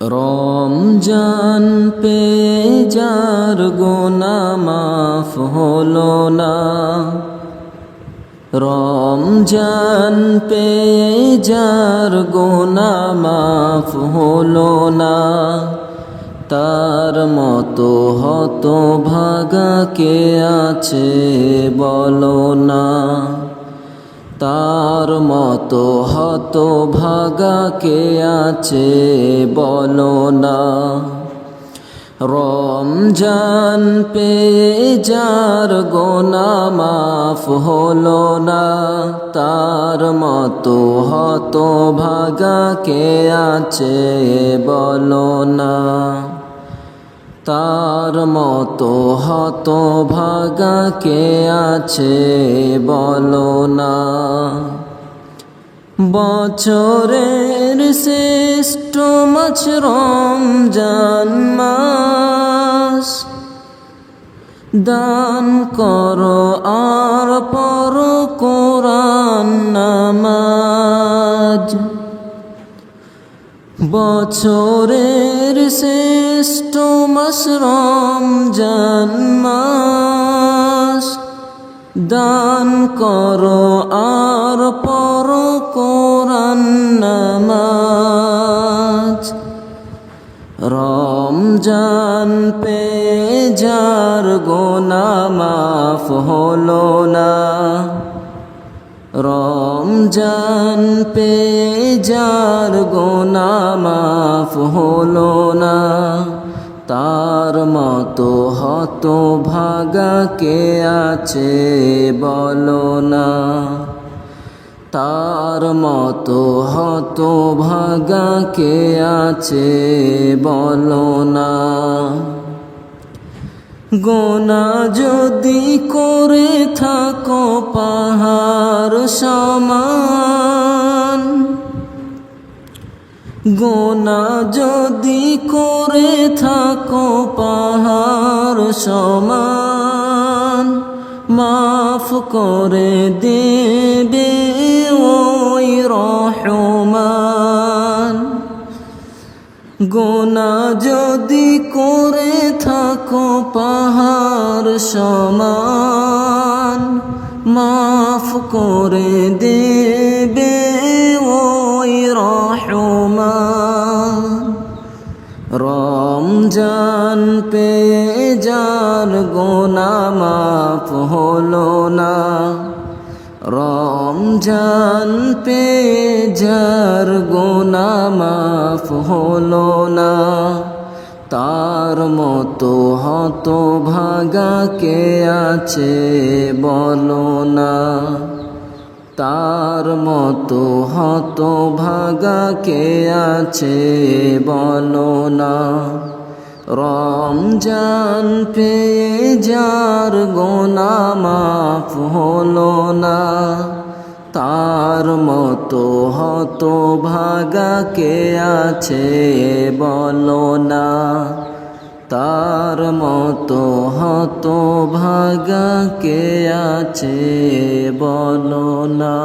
রমজান পেয়ে যার গুনাহ মাফ হলো না, রমজান পেয়ে যার গুনাহ মাফ হলো না, তার মতো হতভাগা কে আছে বলো না, তার মতো হতভাগা কে আছে বলো না। রমজান পেয়ে যার গুনাহ মাফ হলো না, তার মতো হতভাগা কে আছে বলো না, তার মতো হতভাগা কে আছে বলো না। বছরের শ্রেষ্ঠ মাস রমজান মাস, দান করো আর পড়ো কোরআন নামাজ। বছরের শ্রেষ্ঠ মাস রমজান মাস, দান করো আর পড়ো কোরআন নামাজ। রমজান পেয়ে যার গুনাহ মাফ হলো না, রমজান পেয়ে যার গুনাহ মাফ হলো না, তার মতো হতভাগা কে আছে বলো না, তার মতো হতভাগা কে আছে বলো না। গুনাহ যদি করে থাকো পাহাড় সমান, গুনাহ যদি করে থাকো পাহাড় সমান, মাফ করে দেবে ওই রহমান। গুনাহ যদি করে থাকো পাহাড় সমান, মাফ করে দেবে ওই রহমান। রমজান পেয়ে যার গুনাহ মাফ হলো না, রমজান পেয়ে যার গুনাহ মাফ হলো না, তার মতো হতভাগা কে আছে বলো না, তার মতো হতভাগা কে আছে বলো না। রমজান পেয়ে যার গুনাহ মাফ হলো না, তার মতো হতভাগা কে আছে বলো না, তার মতো হতভাগা কে আছে বলো না।